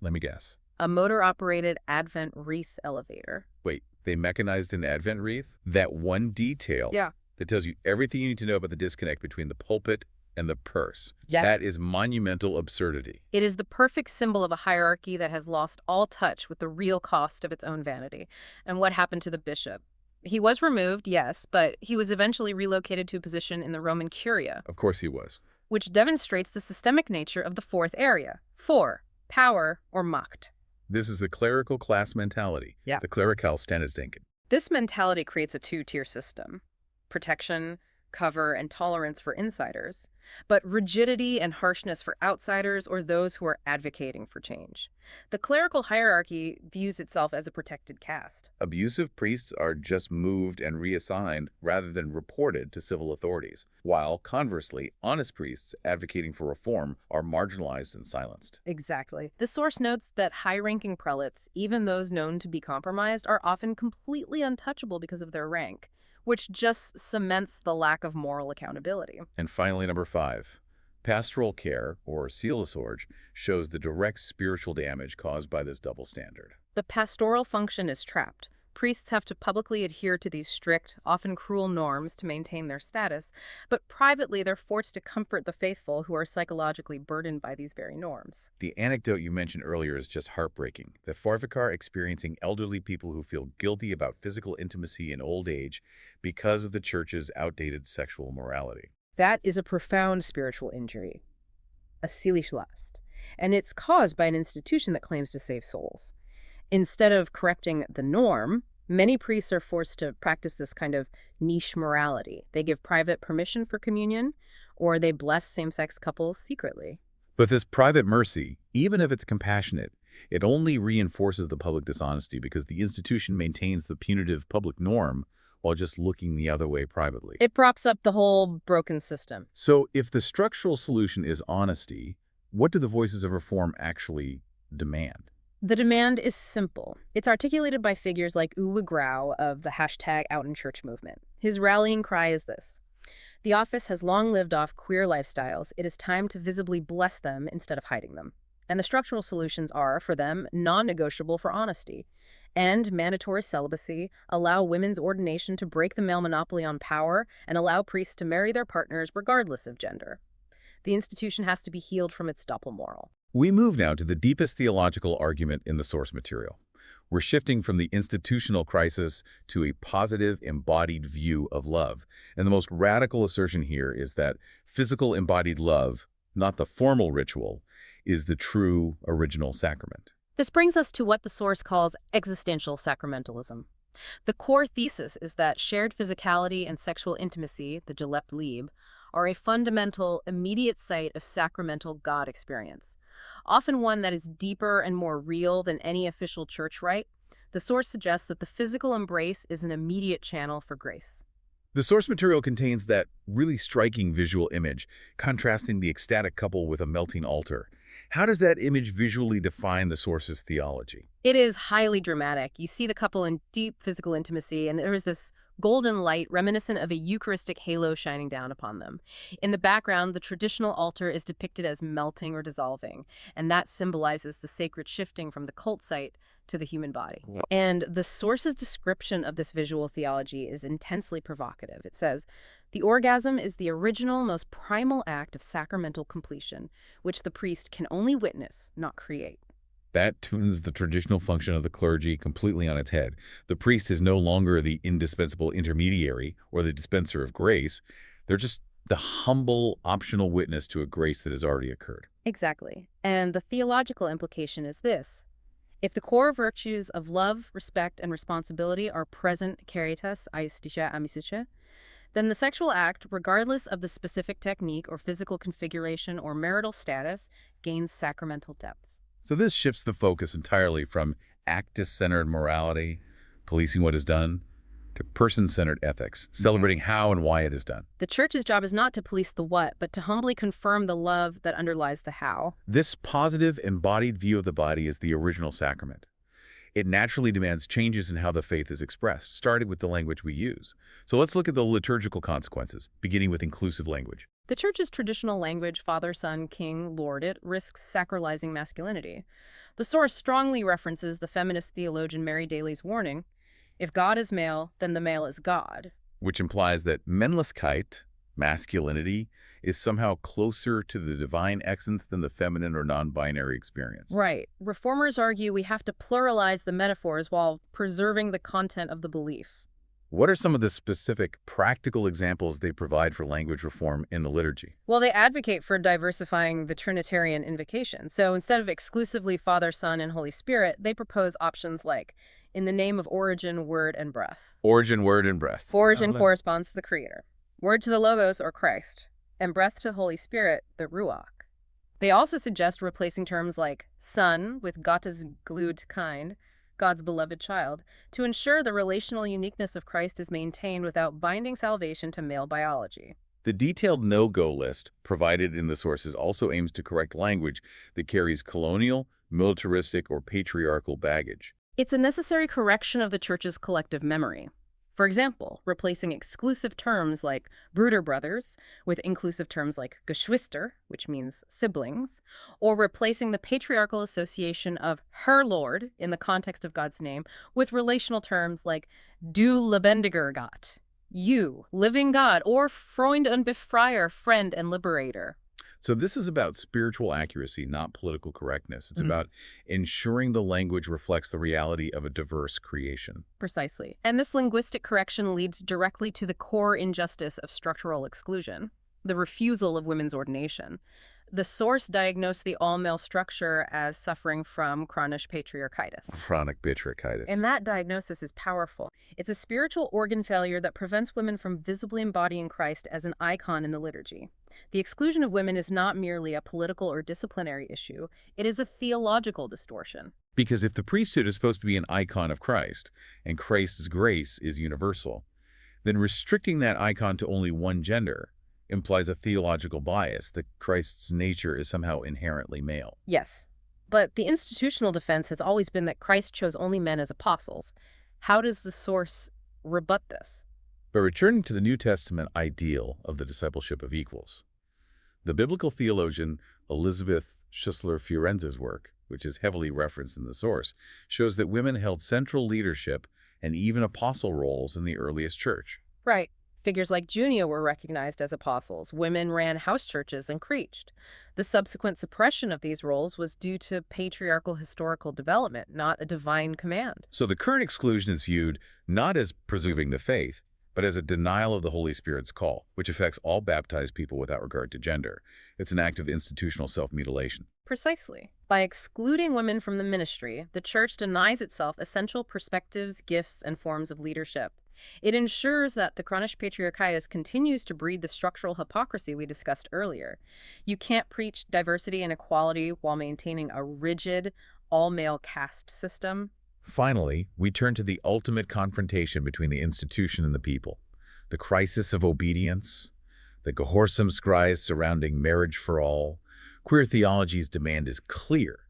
Let me guess. A motor-operated Advent wreath elevator. Wait, they mechanized an Advent wreath? That one detail Yeah. that tells you everything you need to know about the disconnect between the pulpit and the purse. Yeah. That is monumental absurdity. It is the perfect symbol of a hierarchy that has lost all touch with the real cost of its own vanity. And what happened to the bishop? He was removed, yes, but he was eventually relocated to a position in the Roman Curia, Of course he was. which demonstrates the systemic nature of the fourth area. 4. Power or Macht. This is the clerical class mentality. Yeah. The clerical Standesdenken. This mentality creates a two-tier system: protection, cover, and tolerance for insiders, but rigidity and harshness for outsiders or those who are advocating for change. The clerical hierarchy views itself as a protected caste. Abusive priests are just moved and reassigned rather than reported to civil authorities, while, conversely, honest priests advocating for reform are marginalized and silenced. Exactly. The source notes that high-ranking prelates, even those known to be compromised, are often completely untouchable because of their rank, which just cements the lack of moral accountability. And finally, number 5. Pastoral care, or seelsorge, shows the direct spiritual damage caused by this double standard. The pastoral function is trapped. Priests have to publicly adhere to these strict, often cruel norms to maintain their status, but privately they're forced to comfort the faithful who are psychologically burdened by these very norms. The anecdote you mentioned earlier is just heartbreaking. The Forvikar experiencing elderly people who feel guilty about physical intimacy in old age because of the church's outdated sexual morality. That is a profound spiritual injury, a Seelishlast, and it's caused by an institution that claims to save souls. Instead of correcting the norm, many priests are forced to practice this kind of niche morality. They give private permission for communion, or they bless same-sex couples secretly. But this private mercy, even if it's compassionate, it only reinforces the public dishonesty because the institution maintains the punitive public norm while just looking the other way privately. It props up the whole broken system. So if the structural solution is honesty, what do the voices of reform actually demand? The demand is simple. It's articulated by figures like Uwe Grau of the #OutInChurch movement. His rallying cry is this: the office has long lived off queer lifestyles. It is time to visibly bless them instead of hiding them. And the structural solutions are, for them, non-negotiable for honesty. End mandatory celibacy, allow women's ordination to break the male monopoly on power, and allow priests to marry their partners regardless of gender. The institution has to be healed from its double moral. We move now to the deepest theological argument in the source material. We're shifting from the institutional crisis to a positive, embodied view of love. And the most radical assertion here is that physical embodied love, not the formal ritual, is the true original sacrament. This brings us to what the source calls existential sacramentalism. The core thesis is that shared physicality and sexual intimacy, the gelebt Liebe, are a fundamental, immediate site of sacramental God experience, often one that is deeper and more real than any official church rite. The source suggests that the physical embrace is an immediate channel for grace. The source material contains that really striking visual image, contrasting the ecstatic couple with a melting altar. How does that image visually define the source's theology? It is highly dramatic. You see the couple in deep physical intimacy, and there is this golden light reminiscent of a Eucharistic halo shining down upon them. In the background, the traditional altar is depicted as melting or dissolving, and that symbolizes the sacred shifting from the cult site to the human body. And the source's description of this visual theology is intensely provocative. It says, the orgasm is the original, most primal act of sacramental completion, which the priest can only witness, not create. That tunes the traditional function of the clergy completely on its head. The priest is no longer the indispensable intermediary or the dispenser of grace. They're just the humble, optional witness to a grace that has already occurred. Exactly. And the theological implication is this: if the core virtues of love, respect, and responsibility are present caritas, aistische, amicitia, then the sexual act, regardless of the specific technique or physical configuration or marital status, gains sacramental depth. So this shifts the focus entirely from actus-centered morality, policing what is done, to person-centered ethics, celebrating how and why it is done. The church's job is not to police the what, but to humbly confirm the love that underlies the how. This positive, embodied view of the body is the original sacrament. It naturally demands changes in how the faith is expressed, starting with the language we use. So let's look at the liturgical consequences, beginning with inclusive language. The church's traditional language, father, son, king, lord, it risks sacralizing masculinity. The source strongly references the feminist theologian Mary Daly's warning, if God is male, then the male is God. Which implies that Männlichkeit, masculinity, is somehow closer to the divine essence than the feminine or non-binary experience. Right. Reformers argue we have to pluralize the metaphors while preserving the content of the belief. What are some of the specific practical examples they provide for language reform in the liturgy? Well, they advocate for diversifying the Trinitarian invocation. So instead of exclusively Father, Son, and Holy Spirit, they propose options like, in the name of origin, word, and breath. Origin, word, and breath. Origin corresponds to the Creator. Word to the Logos, or Christ. And breath to the Holy Spirit, the Ruach. They also suggest replacing terms like Son with Gottes Glut kind, God's beloved child, to ensure the relational uniqueness of Christ is maintained without binding salvation to male biology. The detailed no-go list provided in the sources also aims to correct language that carries colonial, militaristic, or patriarchal baggage. It's a necessary correction of the Church's collective memory. For example, replacing exclusive terms like Bruder brothers with inclusive terms like Geschwister, which means siblings, or replacing the patriarchal association of Herr Lord in the context of God's name with relational terms like Du lebendiger Gott, you, living God, or Freund und Befreier, friend and liberator. So this is about spiritual accuracy, not political correctness. It's about ensuring the language reflects the reality of a diverse creation. Precisely. And this linguistic correction leads directly to the core injustice of structural exclusion, the refusal of women's ordination. The source diagnosed the all-male structure as suffering from chronic patriarchitis. Chronic patriarchitis. And that diagnosis is powerful. It's a spiritual organ failure that prevents women from visibly embodying Christ as an icon in the liturgy. The exclusion of women is not merely a political or disciplinary issue. It is a theological distortion. Because if the priesthood is supposed to be an icon of Christ, and Christ's grace is universal, then restricting that icon to only one gender implies a theological bias that Christ's nature is somehow inherently male. Yes, but the institutional defense has always been that Christ chose only men as apostles. How does the source rebut this? By returning to the New Testament ideal of the discipleship of equals. The biblical theologian Elizabeth Schussler-Fiorenza's work, which is heavily referenced in the source, shows that women held central leadership and even apostle roles in the earliest church. Right. Figures like Junia were recognized as apostles. Women ran house churches and preached. The subsequent suppression of these roles was due to patriarchal historical development, not a divine command. So the current exclusion is viewed not as preserving the faith, but as a denial of the Holy Spirit's call, which affects all baptized people without regard to gender. It's an act of institutional self-mutilation. Precisely. By excluding women from the ministry, the Church denies itself essential perspectives, gifts, and forms of leadership. It ensures that the chronic patriarchitis continues to breed the structural hypocrisy we discussed earlier. You can't preach diversity and equality while maintaining a rigid, all-male caste system. Finally, we turn to the ultimate confrontation between the institution and the people, the crisis of obedience, the Gehorsamsgreis surrounding marriage for all. Queer theology's demand is clear,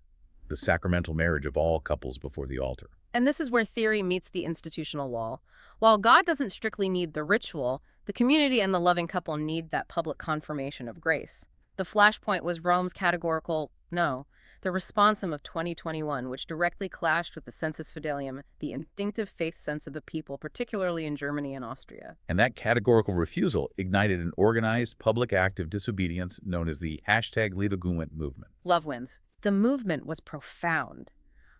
the sacramental marriage of all couples before the altar. And this is where theory meets the institutional wall. While God doesn't strictly need the ritual, the community and the loving couple need that public confirmation of grace. The flashpoint was Rome's categorical no, the responsum of 2021, which directly clashed with the sensus fidelium, the instinctive faith sense of the people, particularly in Germany and Austria. And that categorical refusal ignited an organized public act of disobedience known as the #Liebegewinn movement. Love wins. The movement was profound.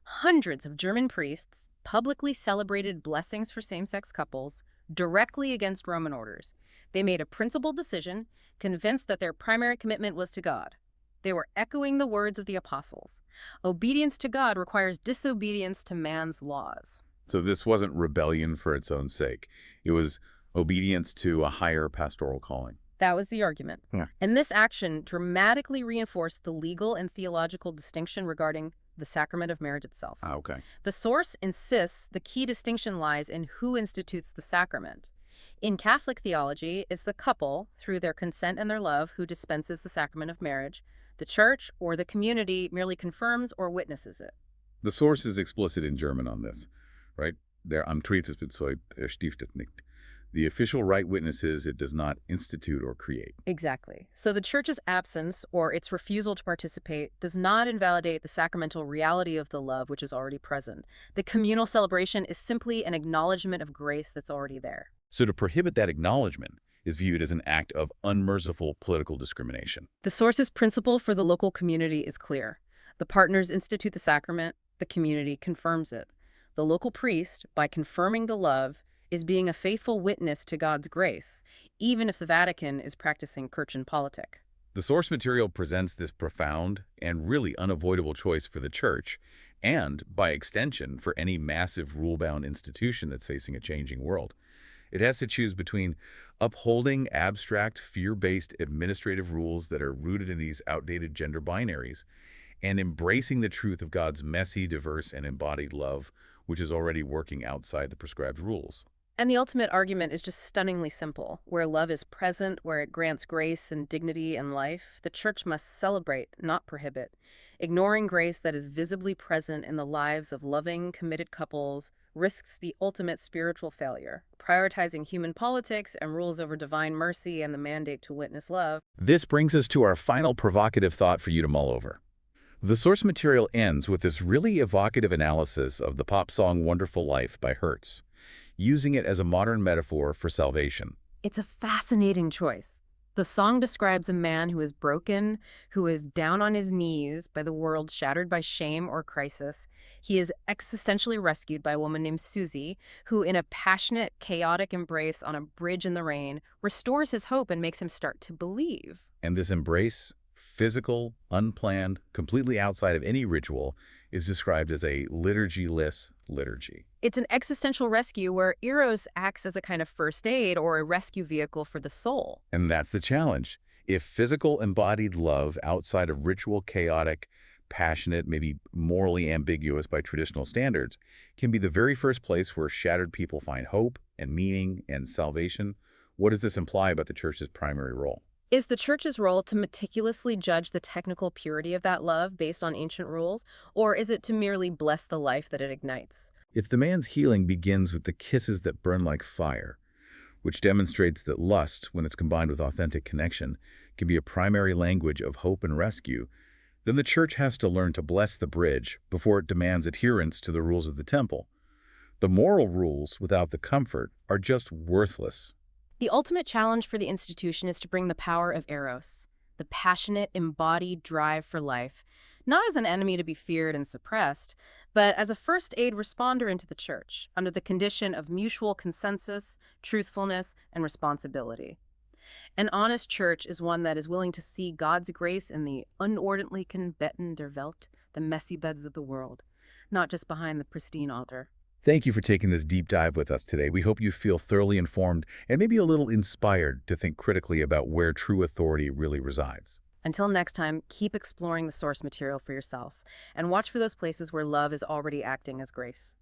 Hundreds of German priests publicly celebrated blessings for same-sex couples directly against Roman orders. They made a principled decision, convinced that their primary commitment was to God. They were echoing the words of the apostles. Obedience to God requires disobedience to man's laws. So this wasn't rebellion for its own sake. It was obedience to a higher pastoral calling. That was the argument. Yeah. And this action dramatically reinforced the legal and theological distinction regarding the sacrament of marriage itself. Okay. The source insists the key distinction lies in who institutes the sacrament. In Catholic theology, it's the couple, through their consent and their love, who dispenses the sacrament of marriage. The Church or the community merely confirms or witnesses it. The source is explicit in German on this, right? Der Amtriebsbezeugt, stiftet nicht. The official right witnesses it does not institute or create. Exactly. So the church's absence or its refusal to participate does not invalidate the sacramental reality of the love which is already present. The communal celebration is simply an acknowledgement of grace that's already there. So to prohibit that acknowledgement is viewed as an act of unmerciful political discrimination. The source's principle for the local community is clear. The partners institute the sacrament, the community confirms it. The local priest, by confirming the love, is being a faithful witness to God's grace, even if the Vatican is practicing Kirchenpolitik. The source material presents this profound and really unavoidable choice for the Church, and, by extension, for any massive rule-bound institution that's facing a changing world. It has to choose between upholding abstract, fear-based administrative rules that are rooted in these outdated gender binaries and embracing the truth of God's messy, diverse, and embodied love, which is already working outside the prescribed rules. And the ultimate argument is just stunningly simple. Where love is present, where it grants grace and dignity and life, the Church must celebrate, not prohibit. Ignoring grace that is visibly present in the lives of loving, committed couples risks the ultimate spiritual failure. Prioritizing human politics and rules over divine mercy and the mandate to witness love. This brings us to our final provocative thought for you to mull over. The source material ends with this really evocative analysis of the pop song Wonderful Life by Hertz, using it as a modern metaphor for salvation. It's a fascinating choice. The song describes a man who is broken, who is down on his knees by the world, shattered by shame or crisis. He is existentially rescued by a woman named Susie, who, in a passionate, chaotic embrace on a bridge in the rain, restores his hope and makes him start to believe. And this embrace, physical, unplanned, completely outside of any ritual, is described as a liturgy-less liturgy. It's an existential rescue where Eros acts as a kind of first aid or a rescue vehicle for the soul. And that's the challenge. If physical embodied love outside of ritual, chaotic, passionate, maybe morally ambiguous by traditional standards, can be the very first place where shattered people find hope and meaning and salvation, what does this imply about the Church's primary role? Is the Church's role to meticulously judge the technical purity of that love based on ancient rules, or is it to merely bless the life that it ignites? If the man's healing begins with the kisses that burn like fire, which demonstrates that lust, when it's combined with authentic connection, can be a primary language of hope and rescue, then the Church has to learn to bless the bridge before it demands adherence to the rules of the temple. The moral rules without the comfort are just worthless. The ultimate challenge for the institution is to bring the power of Eros, the passionate, embodied drive for life, not as an enemy to be feared and suppressed, but as a first aid responder into the Church, under the condition of mutual consensus, truthfulness, and responsibility. An honest Church is one that is willing to see God's grace in the unordentlichen Betten der Welt, the messy beds of the world, not just behind the pristine altar. Thank you for taking this deep dive with us today. We hope you feel thoroughly informed and maybe a little inspired to think critically about where true authority really resides. Until next time, keep exploring the source material for yourself and watch for those places where love is already acting as grace.